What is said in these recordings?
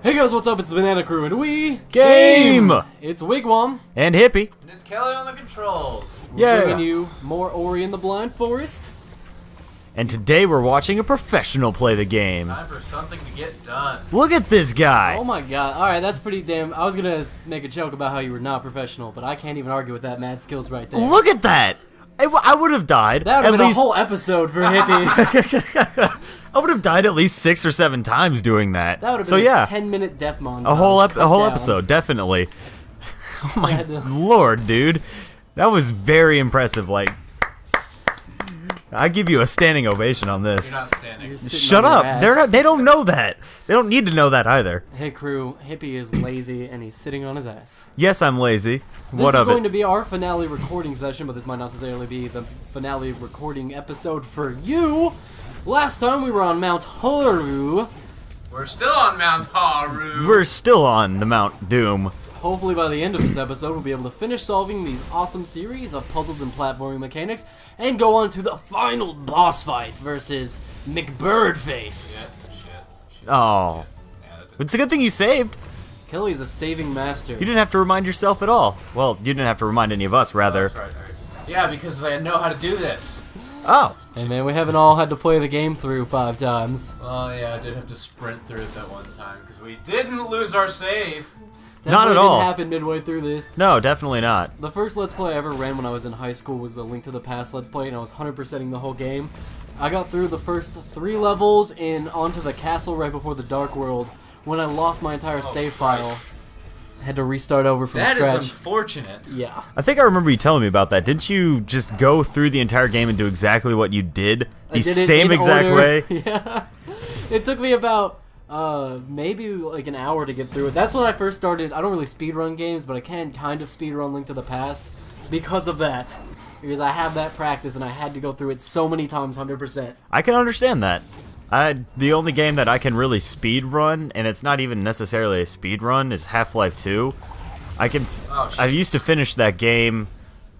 Hey guys, what's up? It's the Banana Crew, and we Game! It's Wigwam, And Hippie. And it's Kelly on the controls. Yeah. bringing you more Ori in the Blind Forest. And today we're watching a professional play the game. Time for something to get done. Look at this guy. Oh my god! All right, that's pretty damn. I was gonna make a joke about how you were not professional, but I can't even argue with that mad skills right there. Look at that. I would have died. That would have at been least, a whole episode for Hippie. I would have died at least 6 or 7 times doing that. That would have so been yeah, a 10-minute death montage. a whole cut down. episode, definitely. Oh my had to- lord, dude. That was very impressive. Like, I give you a standing ovation on this. You're not standing. You're sitting Shut on your up. ass. They don't know that. They don't need to know that either. Hey crew, Hippie is lazy and he's sitting on his ass. Yes, I'm lazy. This What is of going it? to be our finale recording session, but this might not necessarily be the finale recording episode for you. Last time we were on Mount Haru. We're still on Mount Haru. We're still on the Mount Doom. Hopefully by the end of this episode we'll be able to finish solving these awesome series of puzzles and platforming mechanics and go on to the final boss fight versus McBirdface. Shit. Oh. Yeah, that's It's a good thing you saved. Kelly's a saving master. You didn't have to remind yourself at all. Well, you didn't have to remind any of us, rather. That's right. Yeah, because I know how to do this. Oh. Hey man, we haven't all had to play the game through 5 times. Oh yeah, I did have to sprint through it that one time because we didn't lose our save. Not at Definitely all. didn't happen midway through this. No, definitely not. The first Let's Play I ever ran when I was in high school was a Link to the Past Let's Play, and I was 100%ing the whole game. I got through the first 3 levels and onto the castle right before the Dark World when I lost my entire save file. I had to restart over from That is scratch. unfortunate. Yeah. I think I remember you telling me about that. Didn't you just go through the entire game and do exactly what you did? I The did it same in exact order. way? Yeah. It took me about maybe like an hour to get through it. That's when I first started. I don't really speedrun games, but I can kind of speedrun Link to the Past because of that. Because I have that practice and I had to go through it so many times, 100%. I can understand that. The only game that I can really speed run, and it's not even necessarily a speed run, is Half-Life 2. Oh, shit. I used to finish that game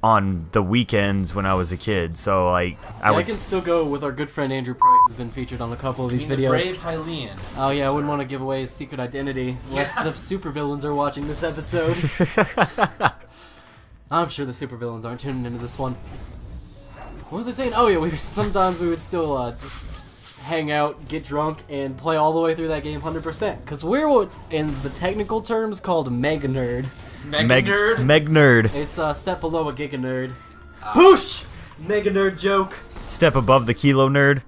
on the weekends when I was a kid, so like I I would. can still go with our good friend Andrew Price, who's been featured on a couple of these The videos. brave Hylian. Oh yeah, I wouldn't want to give away his secret identity lest the supervillains are watching this episode. I'm sure the supervillains aren't tuning into this one. What was I saying? Oh yeah, sometimes we would still just hang out, get drunk, and play all the way through that game 100%. Because we're what, in the technical terms, called Mega Nerd. Mega nerd. Meg Nerd. It's a step below a Giga Nerd. Boosh! Mega Nerd joke. Step above the Kilo Nerd.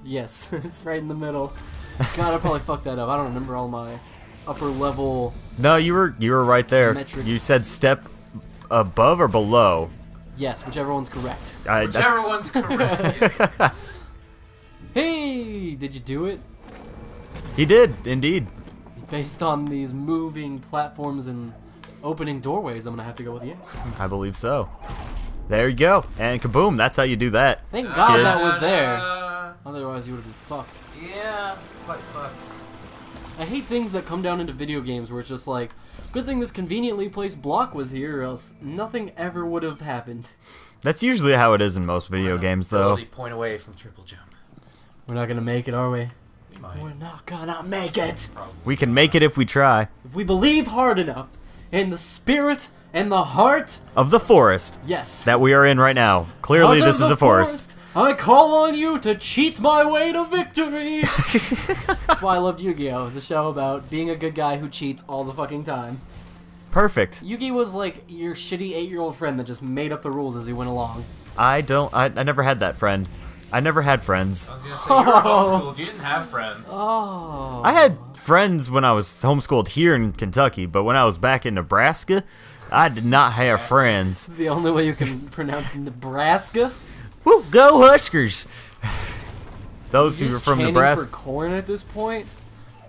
Yes, it's right in the middle. God, I probably fucked that up. I don't remember all my upper level. No, you were right there. Metrics. You said step above or below. Yes, whichever one's correct. Whichever one's correct. Hey, did you do it? He did, indeed. Based on these moving platforms and opening doorways, I'm gonna have to go with yes. I believe so. There you go. And kaboom, that's how you do that. Thank God that Kids. was there. Otherwise, you would have been fucked. Yeah, quite fucked. I hate things that come down into video games where it's just like, good thing this conveniently placed block was here, or else nothing ever would have happened. That's usually how it is in most video games, though. Ability point away from triple jump. We're not gonna make it, are we? We might. We're not gonna make it! We can make it if we try. If we believe hard enough in the spirit and the heart, Of the forest yes. that we are in right now. Clearly, Out of this is the a forest. I call on you to cheat my way to victory. That's why I loved Yu-Gi-Oh! It's a show about being a good guy who cheats all the fucking time. Perfect. Yugi was like your shitty 8-year-old friend that just made up the rules as he went along. I never had that friend. I never had friends. I was gonna say, you were homeschooled. You didn't have friends. Oh. I had friends when I was homeschooled here in Kentucky, but when I was back in Nebraska, I did not have friends. It's the only way you can pronounce Nebraska. Woo, go Huskers! Those who are Just from chanting Nebraska. for corn at this point.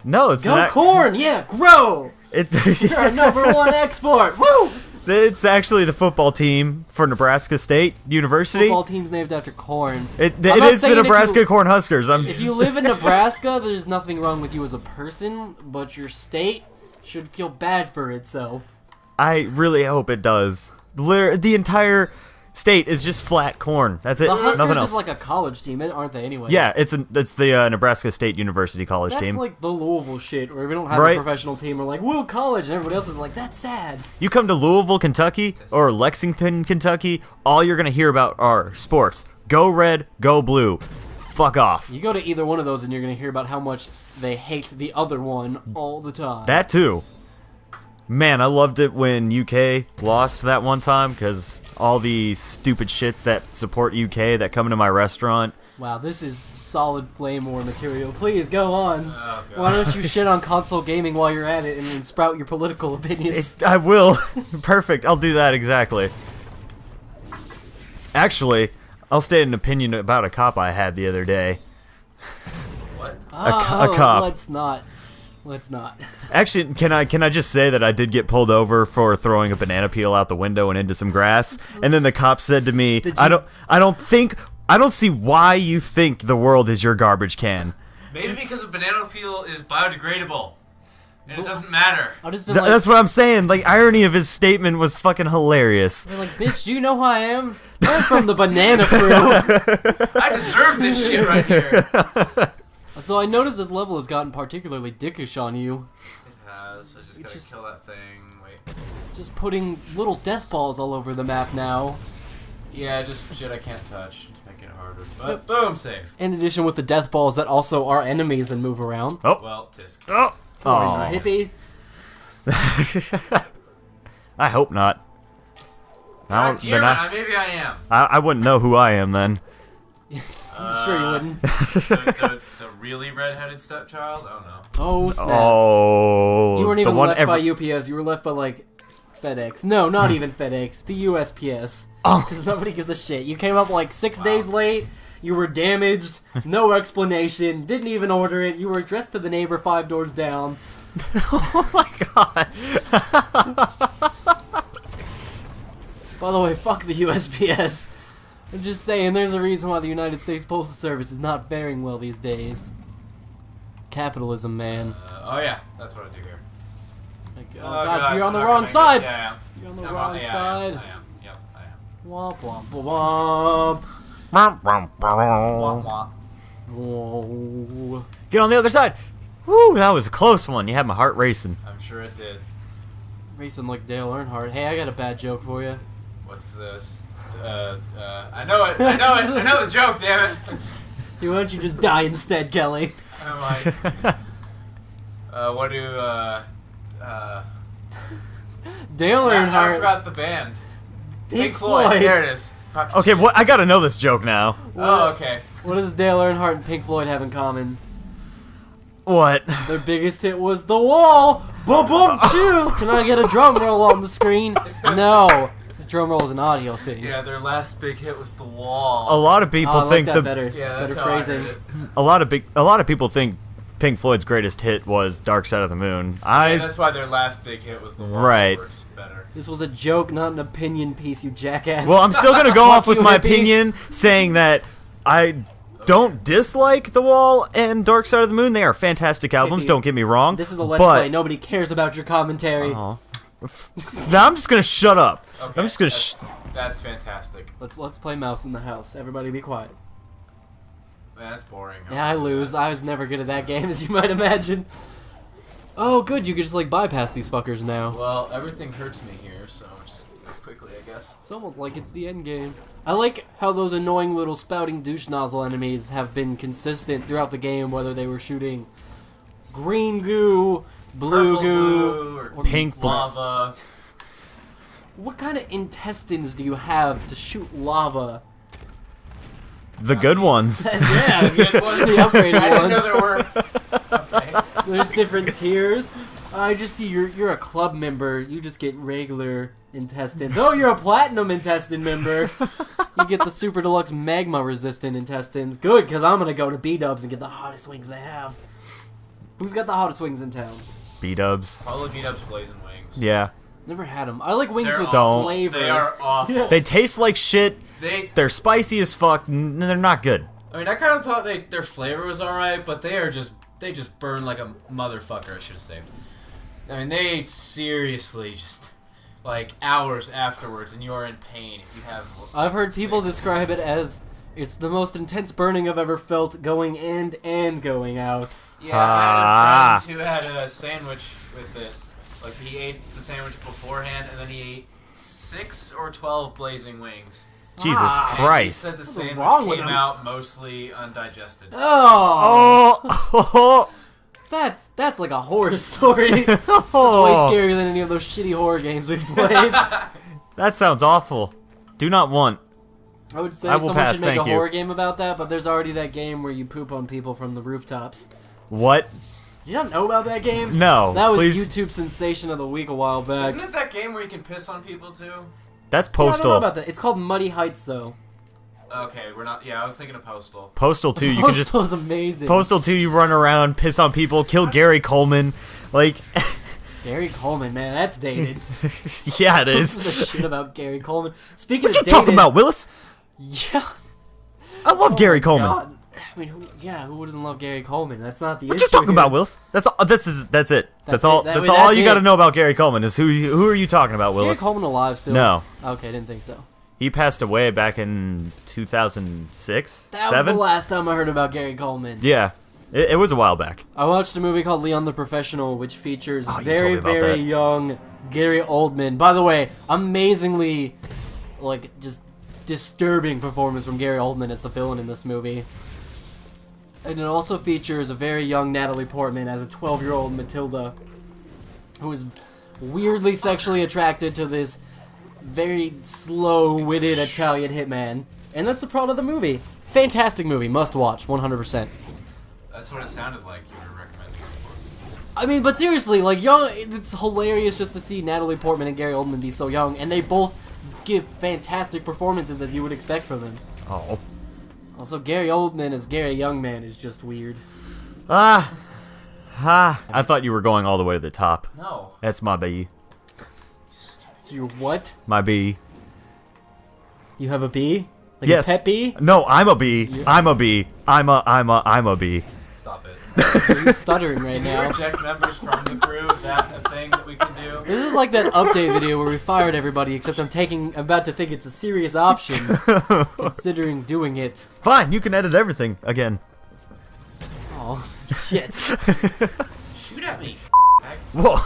No, it's Go not. corn! Yeah, grow! It's, You're our #1 export! Woo! it's actually the football team for Nebraska State University. Football team's named after corn. It I'm not is the saying if Nebraska you- Cornhuskers. If you live in Nebraska, there's nothing wrong with you as a person, but your state should feel bad for itself. I really hope it does. The entire State is just flat corn. That's it. The Huskers Nothing else. is like a college team, aren't they? Anyway. Yeah, it's the Nebraska State University college That's team. like the Louisville shit, where we don't have Right. a professional team. We're like, woo, college, and everybody else is like, that's sad. You come to Louisville, Kentucky, or Lexington, Kentucky, all you're gonna hear about are sports. Go red, go blue. Fuck off. You go to either one of those, and you're gonna hear about how much they hate the other one all the time. That too. Man, I loved it when UK lost that one time, because all the stupid shits that support UK that come into my restaurant. Wow, this is solid flame war material. Please, go on. Oh, God. Why don't you shit on console gaming while you're at it and then sprout your political opinions? I will. Perfect. I'll do that exactly. Actually, I'll state an opinion about a cop I had the other day. What? a cop. Let's not. Actually, can I just say that I did get pulled over for throwing a banana peel out the window and into some grass, and then the cop said to me, Did you- I don't see why you think the world is your garbage can." Maybe because a banana peel is biodegradable. And it doesn't matter. I've just been like, That's what I'm saying. Like, irony of his statement was fucking hilarious. they're like, bitch, do you know who I am? I'm from the banana crew. I deserve this shit right here. So I noticed this level has gotten particularly dickish on you. It has. I just gotta kill that thing. Wait. Just putting little death balls all over the map now. Yeah, just shit I can't touch. Make it harder. But boom, save. In addition with the death balls that also are enemies and move around. Oh. Well, tisk. Oh. Come on, you hippie. I hope not. God Then damn it, maybe I am. I wouldn't know who I am then. Sure you wouldn't. The really redheaded stepchild? Oh no. Oh, snap. Oh. You weren't the even one left by UPS. You were left by, like, FedEx. No, not even FedEx. The USPS. Oh. Because nobody gives a shit. You came up, like, 6 days late. You were damaged. No explanation. Didn't even order it. You were addressed to the neighbor 5 doors down. Oh my god. By the way, fuck the USPS. I'm just saying, there's a reason why the United States Postal Service is not faring well these days. Capitalism, man. Oh yeah, that's what I do here. Like, oh god, you're on the wrong side! You're on the wrong side. I am. Yep, I am. Womp womp womp. Wah, wah. Whoa. Get on the other side. Woo, that was a close one. You had my heart racing. I'm sure it did. Racing like Dale Earnhardt. Hey, I got a bad joke for you. What's this? I know it. I know it. I know the joke. Damn it. Hey, why don't you just die instead, Kelly? I'm like, what do Dale I Earnhardt. forgot the band. Pink Floyd. Floyd. There it is. Fucking Okay, shit. what? I gotta know this joke now. Oh, okay. What does Dale Earnhardt and Pink Floyd have in common? What? Their biggest hit was The Wall! Boom boom choo! Can I get a drum roll on the screen? No. This drum roll is an audio thing. Yeah, their last big hit was The Wall. A lot of people Oh, I like think that the better. Yeah, It's that's better how I phrasing. heard it. a lot of people think Pink Floyd's greatest hit was Dark Side of the Moon. Yeah, that's why their last big hit was The Wall. Right. It works better. This was a joke, not an opinion piece, you jackass. Well, I'm still gonna go off with you, my hippie. opinion, saying that I don't dislike The Wall and Dark Side of the Moon. They are fantastic albums. Hippie. Don't get me wrong. This is a Let's but, Play. Nobody cares about your commentary. Aw. Now I'm just gonna shut up. Okay, I'm just gonna. that's fantastic. Let's play Mouse in the House. Everybody be quiet. Man, that's boring. Yeah, I lose. I was never good at that game, as you might imagine. Oh, good. You can just, like, bypass these fuckers now. Well, everything hurts me here, so just quickly, I guess. It's almost like it's the end game. I like how those annoying little spouting douche nozzle enemies have been consistent throughout the game, whether they were shooting green goo, blue Purple goo, blue, or Pink blue. lava. What kind of intestines do you have to shoot lava? The good ones. Yeah, Good ones. the upgraded I didn't know ones. there were. Okay. There's different tiers. I just see you're a club member. You just get regular intestines. Oh, you're a platinum intestine member. You get the super deluxe magma resistant intestines. Good, because I'm gonna go to B-Dubs and get the hottest wings they have. Who's got the hottest wings in town? B-dubs. Probably beat up Blazing Wings. Yeah. Never had them. I like wings They're with awful. flavor. They are awful. They taste like shit. They. They're spicy as fuck. They're not good. I mean, I kind of thought their flavor was alright, but they just burn like a motherfucker. I should have saved. I mean, they seriously just like hours afterwards, and you are in pain if you have. I've heard people 6. describe it as it's the most intense burning I've ever felt going in and going out. Yeah, I had a friend who had a sandwich with it. Like, he ate the sandwich beforehand, and then he ate 6 or 12 blazing wings. Jesus And he Christ. said the What's sandwich wrong with came him? out mostly undigested. Oh, that's like a horror story. It's way scarier than any of those shitty horror games we've played. That sounds awful. Do not want. I would say I will someone pass, should make a thank you. horror game about that, but there's already that game where you poop on people from the rooftops. What? Did you not know about that game? No. That was please. YouTube sensation of the week a while back. Isn't it that game where you can piss on people too? That's Yeah, I don't know Postal. about that. It's called Muddy Heights, though. Okay, we're not. Yeah, I was thinking of Postal. Postal 2, you can just. Postal's amazing. Postal 2, you run around, piss on people, kill Gary Coleman. Like. Gary Coleman, man, that's dated. Yeah, it This is is. a shit about Gary Coleman. Speaking What of you dated, talking about, Willis? Yeah. I love Gary Coleman. God. I mean, who doesn't love Gary Coleman? That's not the issue. What you talking here. about, Willis? That's it. That's That's it. it. That's all That's you got to it. know about Gary Coleman is who are you talking about, Is Gary Willis? Coleman alive still? No. Okay, I didn't think so. He passed away back in 2006, That was 7. the last time I heard about Gary Coleman. Yeah, it was a while back. I watched a movie called Leon the Professional, which features Oh, you told very, me about very that. young Gary Oldman. By the way, amazingly, like, just disturbing performance from Gary Oldman as the villain in this movie. And it also features a very young Natalie Portman as a 12-year-old Matilda, who is weirdly sexually attracted to this very slow-witted Italian hitman. And that's the plot of the movie. Fantastic movie, must watch, 100%. That's what it sounded like you were recommending it for. I mean, but seriously, like, it's hilarious just to see Natalie Portman and Gary Oldman be so young, and they both give fantastic performances as you would expect from them. Oh. Also, Gary Oldman as Gary Youngman is just weird. I thought you were going all the way to the top. No. That's my B. So you're what? My B. You have a bee? Like Yes. a pet bee? No, I'm a B. I'm a B. I'm a B. Stop it. Are you stuttering right Can you now? reject members from the crew? Is that a thing that we can do? This is like that update video where we fired everybody, except I'm about to think it's a serious option, considering doing it. Fine, you can edit everything again. Oh, shit. Shoot at me. Whoa.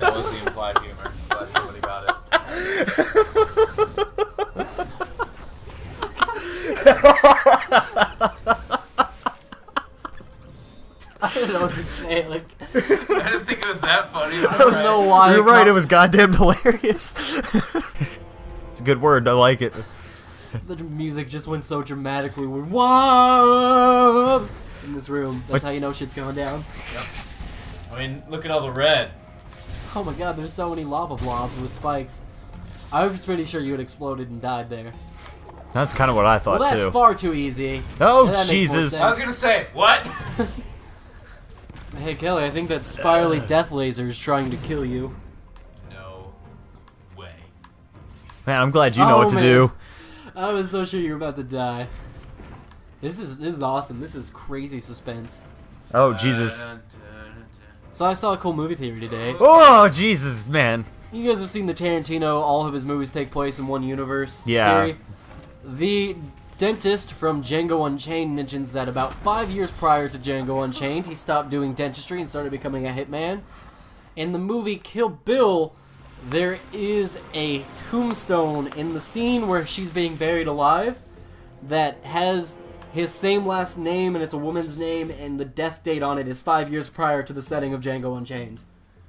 That was the implied humor. Glad somebody got it. I don't know what to say. Like, I didn't think it was that funny. But I don't know why. You're right, it was goddamn hilarious. It's a good word, I like it. The music just went so dramatically. Whoa! In this room. That's how you know shit's going down. Yep. I mean, look at all the red. Oh my god, there's so many lava blobs with spikes. I was pretty sure you had exploded and died there. That's kind of what I thought, Well, that's too. far too easy. Oh, That makes more Jesus. sense. I was gonna say, what? Hey, Kelly, I think that spirally death laser is trying to kill you. No way. Man, I'm glad you know what to man. do. I was so sure you were about to die. This is awesome. This is crazy suspense. Oh, Jesus. So I saw a cool movie theory today. Oh, Jesus, man. You guys have seen the Tarantino, all of his movies take place in one universe Yeah. theory. The dentist from Django Unchained mentions that about 5 years prior to Django Unchained, he stopped doing dentistry and started becoming a hitman. In the movie Kill Bill, there is a tombstone in the scene where she's being buried alive that has his same last name, and it's a woman's name, and the death date on it is 5 years prior to the setting of Django Unchained.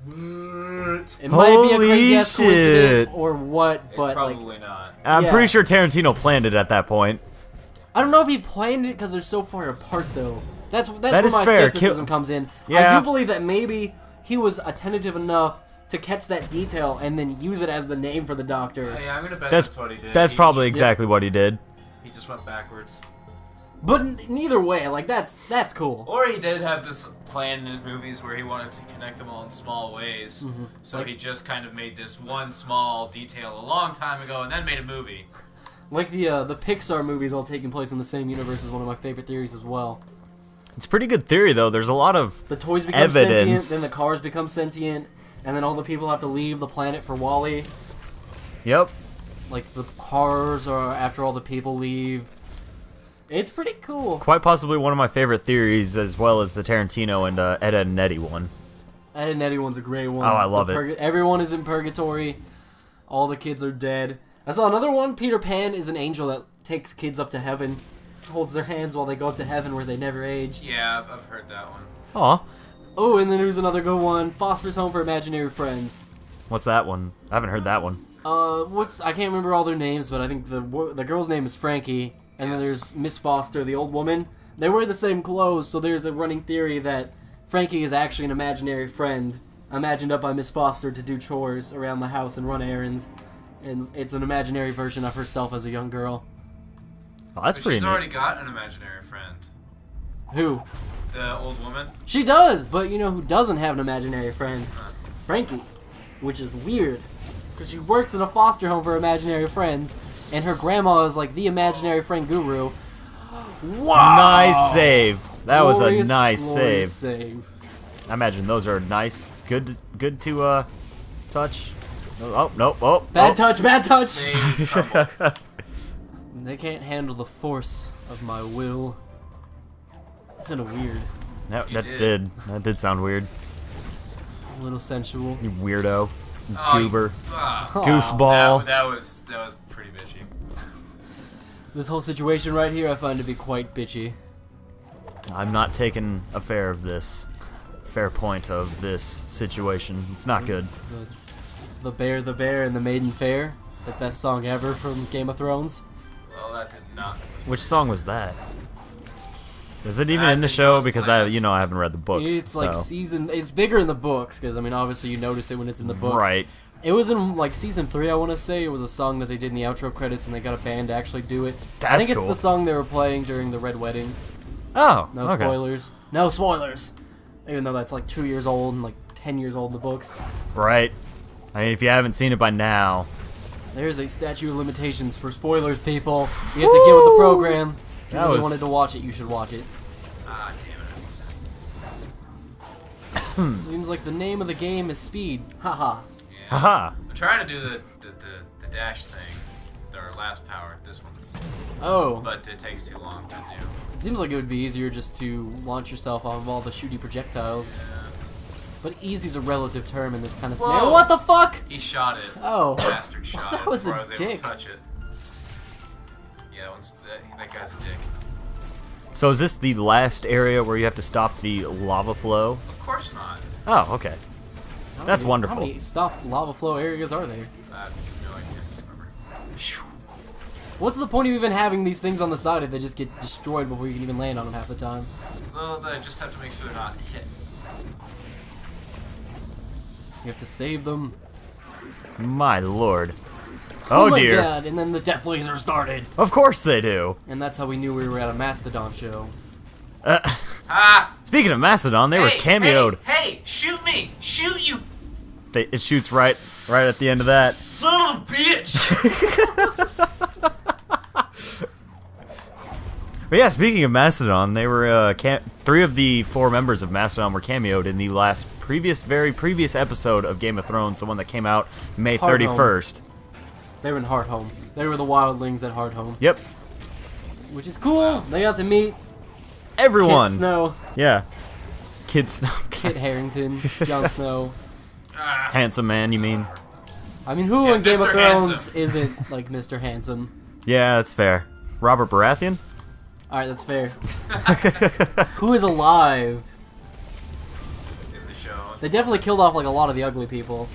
It might be a Holy crazy ass coincidence shit. or what, It's but like, probably not. I'm Yeah. pretty sure Tarantino planned it at that point. I don't know if he planned it because they're so far apart though. That's That where is my fair. skepticism comes in. I Yeah. do believe that maybe he was attentive enough to catch that detail and then use it as the name for the doctor. Yeah, I'm gonna bet That's that's what he did. That's He- probably exactly what he did. He just went backwards. But neither way, like that's cool. Or he did have this plan in his movies where he wanted to connect them all in small ways. So Like- he just kind of made this one small detail a long time ago and then made a movie. Like the Pixar movies all taking place in the same universe is one of my favorite theories as well. It's pretty good theory, though. There's a lot of The toys become evidence. sentient, then the cars become sentient, and then all the people have to leave the planet for Wally. Yep. Like, the cars are after all the people leave. It's pretty cool. Quite possibly one of my favorite theories, as well as the Tarantino and Ed, Edd and Eddy one. Ed and Eddy one's a great one. Oh, I love it. Everyone is in purgatory. All the kids are dead. I saw another one. Peter Pan is an angel that takes kids up to heaven, holds their hands while they go up to heaven where they never age. Yeah, I've heard that one. Aw. Oh, and then there's another good one. Foster's Home for Imaginary Friends. What's that one? I haven't heard that one. I can't remember all their names, but I think the girl's name is Frankie, and then there's Miss Foster, the old woman. They wear the same clothes, so there's a running theory that Frankie is actually an imaginary friend, imagined up by Miss Foster to do chores around the house and run errands, and it's an imaginary version of herself as a young girl. Oh, that's But pretty she's neat. already got an imaginary friend. Who? The old woman. She does, but you know who doesn't have an imaginary friend? Frankie, which is weird, because she works in a foster home for imaginary friends, and her grandma is like the imaginary friend guru. Wow! Nice save. That was a Glorious, nice glorious save. save. I imagine those are nice, good to touch. Oh no! Oh, Bad touch, bad touch! They trouble. They can't handle the force of my will. It's in a weird, That did. did sound weird. a little sensual. You weirdo, you Oh, goober, Ah, goofball. that was pretty bitchy. This whole situation right here I find to be quite bitchy. I'm not taking a fair point of this situation. It's not good. The Bear, and the Maiden Fair. The best song ever from Game of Thrones. Well, that did not. Which song was that? Is it even I in the think show? those Because plans. I haven't read the books. It's like so. it's bigger in the books, because I mean obviously you notice it when it's in the books. Right. It was in like season 3, I want to say. It was a song that they did in the outro credits, and they got a band to actually do it. I That's think it's cool. the song they were playing during the Red Wedding. Oh, No okay. spoilers. No spoilers. Even though that's like 2 years old and like 10 years old in the books. Right. I mean, if you haven't seen it by now, There's a statute of limitations for spoilers, people. You have to get with the program. If you That really was- wanted to watch it, you should watch it. Ah, damn it. Seems like the name of the game is Speed. Haha. Yeah. haha. I'm trying to do the dash thing, our last power, this one, Oh. but it takes too long to do. It seems like it would be easier just to launch yourself off of all the shooty projectiles. Yeah. But easy's a relative term in this kind of Whoa. scenario. What the fuck? He shot it. Oh. Bastard shot That it was before a I was able dick. to touch it. Yeah, that guy's a dick. So is this the last area where you have to stop the lava flow? Of course not. Oh, okay. That's wonderful. How many stopped lava flow areas are there? I have no idea. I can't remember. What's the point of even having these things on the side if they just get destroyed before you can even land on them half the time? Well, I just have to make sure they're not hit. You have to save them. My lord. Oh, my dear. god, and then the death laser started. Of course they do. And that's how we knew we were at a Mastodon show. Ah! Speaking of Mastodon, they were cameoed. Hey, shoot me! Shoot you! It shoots right at the end of that. Son of a bitch! But yeah, speaking of Mastodon, they were 3 of the 4 members of Mastodon were cameoed in the very previous episode of Game of Thrones, the one that came out May Hard 31st. They were in Hardhome. They were the wildlings at Hardhome. Yep, Which is cool. They got to meet everyone. Kit Snow, Yeah, Kid Snow. Kit Harington, Jon Snow. Ah, Handsome man, you mean? I mean, who Yeah, in Game of Mr. Thrones Handsome. isn't like Mr. Handsome? Yeah, that's fair. Robert Baratheon? Alright, that's fair. Who is alive? in the show. They definitely killed off like a lot of the ugly people.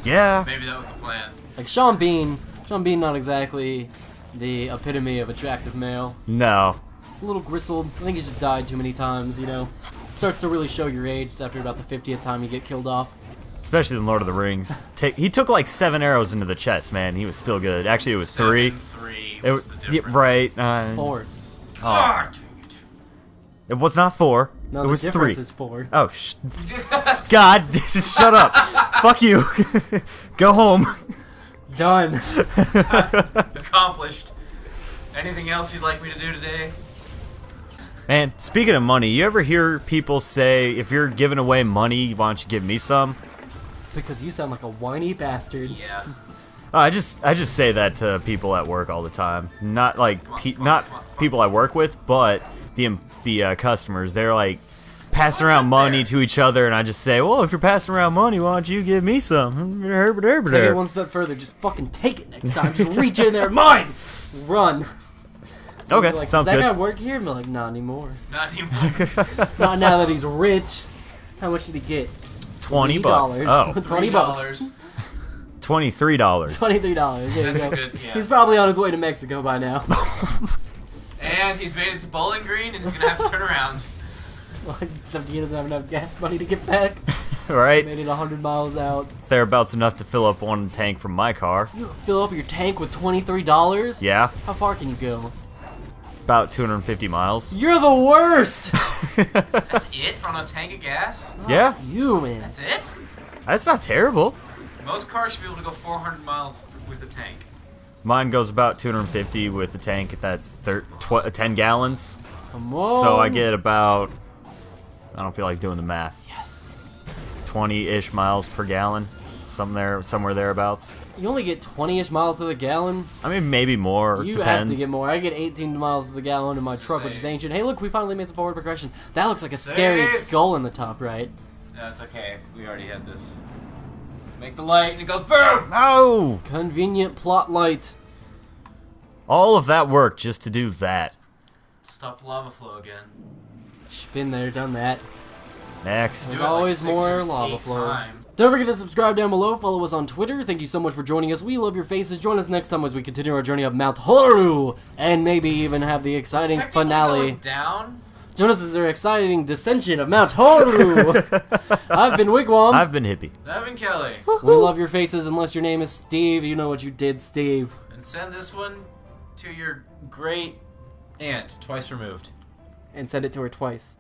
Yeah. Maybe that was the plan. Like Sean Bean. Sean Bean not exactly the epitome of attractive male. No. A little gristled. I think he's just died too many times, you know. Starts to really show your age after about the 50th time you get killed off. Especially in Lord of the Rings. He took like 7 arrows into the chest, man. He was still good. Actually, it was 3. 3 It was was the difference. right. 4. Ah, dang it. It was not 4. No, it the was difference 3. is 4. Oh, God, shut up. Fuck you. Go home. Done. Accomplished. Anything else you'd like me to do today? And speaking of money, you ever hear people say, if you're giving away money, why don't you give me some? Because you sound like a whiny bastard. Yeah. I just say that to people at work all the time. Not like not people I work with, but the customers. They're like passing around money to each other, and I just say, well, if you're passing around money, why don't you give me some? Take it one step further. Just fucking take it next time. Just reach in there, mine. Run. So Okay, like, sounds does that good. guy work here? And be like, not anymore. Not anymore. Not now that he's rich. How much did he get? $20. Oh, $20. $23. $23. There you That's go. good, yeah. He's probably on his way to Mexico by now. And he's made it to Bowling Green, and he's gonna have to turn around. Except he doesn't have enough gas money to get back. Right? Made it 100 miles out. It's thereabouts enough to fill up one tank from my car. You fill up your tank with $23? Yeah, How far can you go? about 250 miles. You're the worst! That's it on a tank of gas? Yeah, You, man. That's it? that's not terrible. Most cars should be able to go 400 miles with a tank. Mine goes about 250 with a tank that's 10 gallons. Come on. So I get about, I don't feel like doing the math, Yes. 20-ish miles per gallon. Somewhere thereabouts. You only get 20-ish miles to the gallon. I mean, maybe more. You depends. have to get more. I get 18 miles to the gallon in my truck, which is Same. ancient. Hey, look, we finally made some forward progression. That looks like a scary Save. skull in the top right. No, it's okay. We already had this. Make the light, and it goes BOOM! No! Convenient plot light. All of that work just to do that. Stop the lava flow again. Been there, done that. Next. There's Do it always 6 more or lava 8 flow. times. Don't forget to subscribe down below, follow us on Twitter. Thank you so much for joining us. We love your faces. Join us next time as we continue our journey up Mount Horu, and maybe even have the exciting Technically finale. going down? Join us as our exciting descension of Mount Horu. I've been Wigwam. I've been hippie. Evan Kelly. We love your faces unless your name is Steve. You know what you did, Steve. And send this one to your great aunt, twice removed. And send it to her twice.